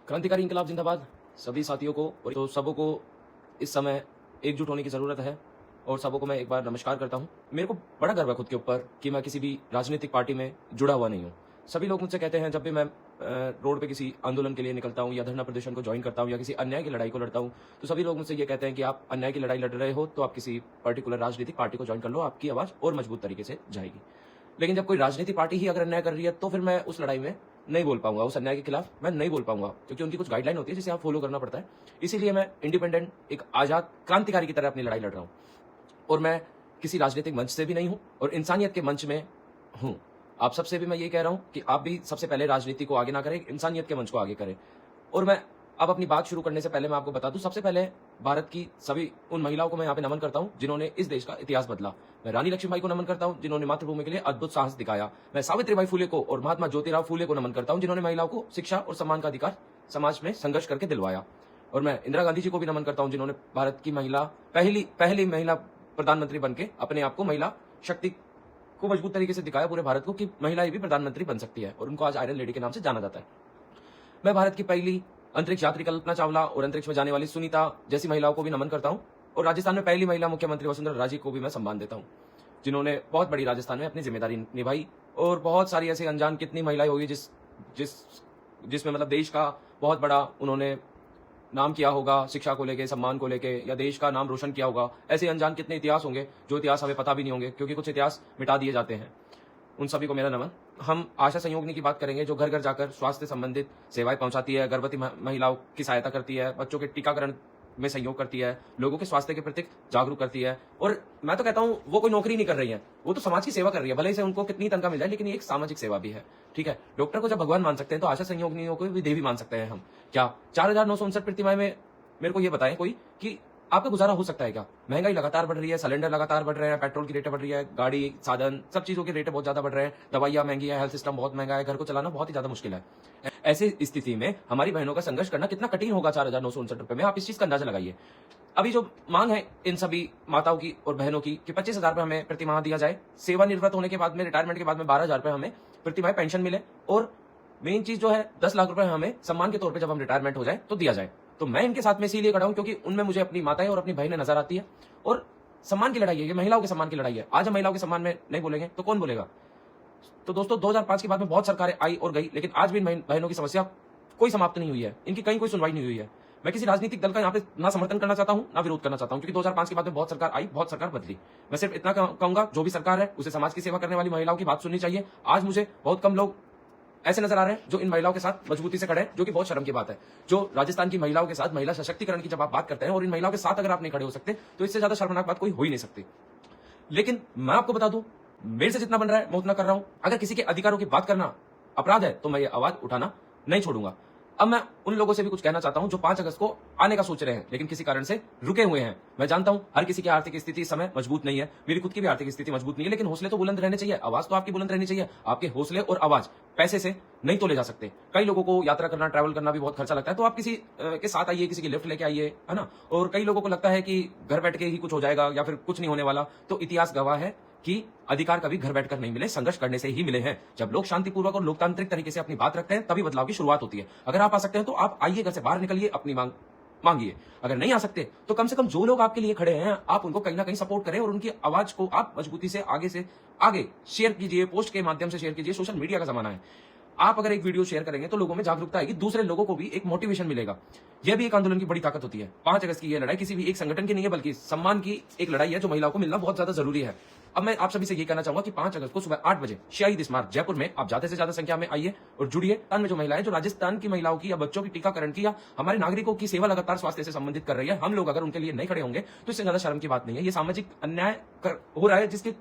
क्रांतिकारी इंकलाब जिंदाबाद। सभी साथियों को और तो सबों को इस समय एकजुट होने की ज़रूरत है और सबों को मैं एक बार नमस्कार करता हूँ। मेरे को बड़ा गर्व है खुद के ऊपर कि मैं किसी भी राजनीतिक पार्टी में जुड़ा हुआ नहीं हूँ। सभी लोग मुझसे कहते हैं जब भी मैं रोड पे किसी आंदोलन के लिए निकलता हूँ या धरना प्रदर्शन को ज्वाइन करता हूँ या किसी अन्याय की लड़ाई को लड़ता हूँ, तो सभी लोग मुझसे ये कहते हैं कि आप अन्याय की लड़ाई लड़ रहे हो तो आप किसी पर्टिकुलर राजनीतिक पार्टी को ज्वाइन कर लो, आपकी आवाज़ और मजबूत तरीके से जाएगी। लेकिन जब कोई राजनीतिक पार्टी ही अगर अन्याय कर रही है तो फिर मैं उस लड़ाई में नहीं बोल पाऊंगा, उस अन्याय के खिलाफ मैं नहीं बोल पाऊंगा, क्योंकि उनकी कुछ गाइडलाइन होती है जिसे आप फॉलो करना पड़ता है। इसीलिए मैं इंडिपेंडेंट एक आजाद क्रांतिकारी की तरह अपनी लड़ाई लड़ रहा हूँ और मैं किसी राजनीतिक मंच से भी नहीं हूँ और इंसानियत के मंच में हूँ। आप सबसे भी मैं ये कह रहा हूँ कि आप भी सबसे पहले राजनीति को आगे ना करें, इंसानियत के मंच को आगे करें। और मैं अब अपनी बात शुरू करने से पहले मैं आपको बता दूं, सबसे पहले भारत की सभी उन महिलाओं को मैं यहाँ पे नमन करता हूँ जिन्होंने इस देश का इतिहास बदला। मैं रानी लक्ष्मीबाई को नमन करता हूँ जिन्होंने मातृभूमि के लिए अद्भुत साहस दिखाया। मैं सावित्रीबाई फुले को और महात्मा ज्योतिराव फुले को नमन करता हूँ जिन्होंने महिलाओं को शिक्षा और सम्मान का अधिकार समाज में संघर्ष करके दिलवाया। और मैं इंदिरा गांधी जी को भी नमन करता हूँ जिन्होंने भारत की पहली महिला प्रधानमंत्री बनके अपने आप को महिला शक्ति को मजबूत तरीके से दिखाया पूरे भारत को कि महिलाएं भी प्रधानमंत्री बन सकती है और उनको आज आयरन लेडी के नाम से जाना जाता है। मैं भारत की पहली अंतरिक्ष यात्री कल्पना चावला और अंतरिक्ष में जाने वाली सुनीता जैसी महिलाओं को भी नमन करता हूं और राजस्थान में पहली महिला मुख्यमंत्री वसुंधरा राजे को भी मैं सम्मान देता हूं, जिन्होंने बहुत बड़ी राजस्थान में अपनी जिम्मेदारी निभाई। और बहुत सारी ऐसी अनजान कितनी महिलाएं होगी जिसमें मतलब देश का बहुत बड़ा उन्होंने नाम किया होगा, शिक्षा को लेके, सम्मान को लेके, या देश का नाम रोशन किया होगा। ऐसे अनजान कितने इतिहास होंगे जो इतिहास हमें पता भी नहीं होंगे, क्योंकि कुछ इतिहास मिटा दिए जाते हैं। उन सभी को मेरा नमन। हम आशा संयोगिनी की बात करेंगे जो घर घर जाकर स्वास्थ्य संबंधित सेवाएं पहुंचाती है, गर्भवती महिलाओं की सहायता करती है, बच्चों के टीकाकरण में सहयोग करती है, लोगों के स्वास्थ्य के प्रति जागरूक करती है। और मैं तो कहता हूं वो कोई नौकरी नहीं कर रही है, वो तो समाज की सेवा कर रही है, भले ही से उनको कितनी तनख्वाह मिल जाए, लेकिन ये एक सामाजिक सेवा भी है। ठीक है, डॉक्टर को जब भगवान मान सकते हैं तो आशा संयोगिनियों को भी देवी मान सकते हैं हम। क्या 4,959 प्रतिमाएं में मेरे को ये बताएं कोई कि आपका गुजारा हो सकता है क्या? महंगाई लगातार बढ़ रही है, सिलेंडर लगातार बढ़ रहे हैं, पेट्रोल की रेटें बढ़ रही है, गाड़ी साधन सब चीजों की रेटें बहुत ज्यादा बढ़ रहे हैं, दवाइयां महंगी है, हेल्थ सिस्टम बहुत महंगा है, घर को चलाना बहुत ही ज्यादा मुश्किल है। ऐसी स्थिति में हमारी बहनों का संघर्ष करना कितना कठिन होगा 4,959 रुपए में, आप इस चीज का अंदाजा लगाइए। अभी जो मांग है इन सभी माताओं की और बहनों की कि 25,000 रुपए हमें प्रतिमाह दिया जाए, सेवानिवृत्त होने के बाद में, रिटायरमेंट के बाद में 12,000 रुपए हमें प्रतिमाह पेंशन मिले, और मेन चीज जो है 10 लाख रुपए हमें सम्मान के तौर पर जब हम रिटायरमेंट हो जाए तो दिया जाए। तो मैं इनके साथ में इसीलिए खड़ा हूं क्योंकि उनमें मुझे अपनी माताएं और अपनी बहनें नजर आती है। और सम्मान की लड़ाई है ये, महिलाओं के सम्मान की लड़ाई है। आज हम महिलाओं के सम्मान में नहीं बोलेंगे तो कौन बोलेगा? तो दोस्तों 2005 के बाद में बहुत सरकारें आई और गई, लेकिन आज भी इन बहनों की समस्या कोई समाप्त नहीं हुई है, इनकी कहीं कोई सुनवाई नहीं हुई है। मैं किसी राजनीतिक दल का यहाँ पे ना समर्थन करना चाहता हूँ ना विरोध करना चाहता हूँ, क्योंकि 2005 के बाद में बहुत सरकार आई, बहुत सरकार बदली। मैं सिर्फ इतना कहूंगा जो भी सरकार है उसे समाज की सेवा करने वाली महिलाओं की बात सुननी चाहिए। आज मुझे बहुत कम लोग ऐसे नजर आ रहे हैं जो इन महिलाओं के साथ मजबूती से खड़े हैं, जो कि बहुत शर्म की बात है। जो राजस्थान की महिलाओं के साथ महिला सशक्तिकरण की जब आप बात करते हैं और इन महिलाओं के साथ अगर आप नहीं खड़े हो सकते तो इससे ज्यादा शर्मनाक बात कोई हो ही नहीं सकती। लेकिन मैं आपको बता दूं, मेरे से जितना बन रहा है मैं उतना कर रहा हूं। अगर किसी के अधिकारों की बात करना अपराध है तो मैं ये आवाज उठाना नहीं छोड़ूंगा। अब मैं उन लोगों से भी कुछ कहना चाहता हूं जो 5 अगस्त को आने का सोच रहे हैं लेकिन किसी कारण से रुके हुए हैं। मैं जानता हूं हर किसी की आर्थिक स्थिति इस समय मजबूत नहीं है, मेरी खुद की भी आर्थिक स्थिति मजबूत नहीं है, लेकिन हौसले तो बुलंद रहने चाहिए, आवाज तो आपकी बुलंद रहनी चाहिए। आपके हौसले और आवाज पैसे से नहीं तोले जा सकते। कई लोगों को यात्रा करना, ट्रैवल करना भी बहुत खर्चा लगता है, तो आप किसी के साथ आइए, किसी की लिफ्ट लेके आइए, है ना। और कई लोगों को लगता है कि घर बैठ के ही कुछ हो जाएगा या फिर कुछ नहीं होने वाला, तो इतिहास गवाह है कि अधिकार कभी घर बैठकर नहीं मिले, संघर्ष करने से ही मिले हैं। जब लोग शांतिपूर्वक और लोकतांत्रिक तरीके से अपनी बात रखते हैं तभी बदलाव की शुरुआत होती है। अगर आप आ सकते हैं तो आप आइए, घर से बाहर निकलिए, अपनी मांग मांगिए। अगर नहीं आ सकते तो कम से कम जो लोग आपके लिए खड़े हैं आप उनको कहीं ना कहीं सपोर्ट करें और उनकी आवाज को आप मजबूती से आगे शेयर कीजिए, पोस्ट के माध्यम से शेयर कीजिए। सोशल मीडिया का जमाना है, आप अगर एक वीडियो शेयर करेंगे तो लोगों में जागरूकता आएगी, दूसरे लोगों को भी एक मोटिवेशन मिलेगा। यह भी एक आंदोलन की बड़ी ताकत होती है। 5 अगस्त की यह लड़ाई किसी भी एक संगठन की नहीं है बल्कि सम्मान की एक लड़ाई है जो महिलाओं को मिलना बहुत ज्यादा जरूरी है। अब मैं आप सभी से ये कहना चाहूंगा कि 5 अगस्त को सुबह 8 बजे शहीद स्मारक जयपुर में आप ज्यादा से ज्यादा संख्या में आइए और जुड़िए। में जो महिलाएं, जो राजस्थान की महिलाओं की या बच्चों की टीकाकरण की या हमारे नागरिकों की सेवा लगातार स्वास्थ्य से संबंधित कर रही है, हम लोग अगर उनके लिए नहीं खड़े होंगे तो इससे ज्यादा शर्म की बात नहीं है। ये सामाजिक अन्याय हो रहा है जिसके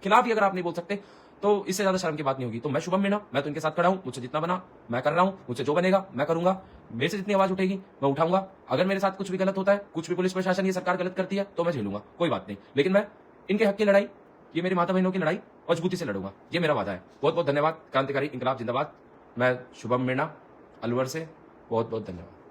खिलाफ ही अगर आप नहीं बोल सकते तो इससे ज्यादा शर्म की बात नहीं होगी। तो मैं शुभम मीणा, मैं तो इनके साथ खड़ा हूं। मुझसे जितना बना मैं कर रहा हूं, मुझसे जो बनेगा मैं करूंगा। मेरे से जितनी आवाज उठेगी मैं उठाऊंगा। अगर मेरे साथ कुछ भी गलत होता है, कुछ भी पुलिस प्रशासन ये सरकार गलत करती है तो मैं झेलूंगा, कोई बात नहीं। लेकिन मैं इनके हक की लड़ाई, ये मेरी माता बहनों की लड़ाई मजबूती से लड़ूंगा, ये मेरा वादा है। बहुत बहुत धन्यवाद। क्रांतिकारी इंकलाब जिंदाबाद। मैं शुभम मीणा अलवर से, बहुत बहुत धन्यवाद।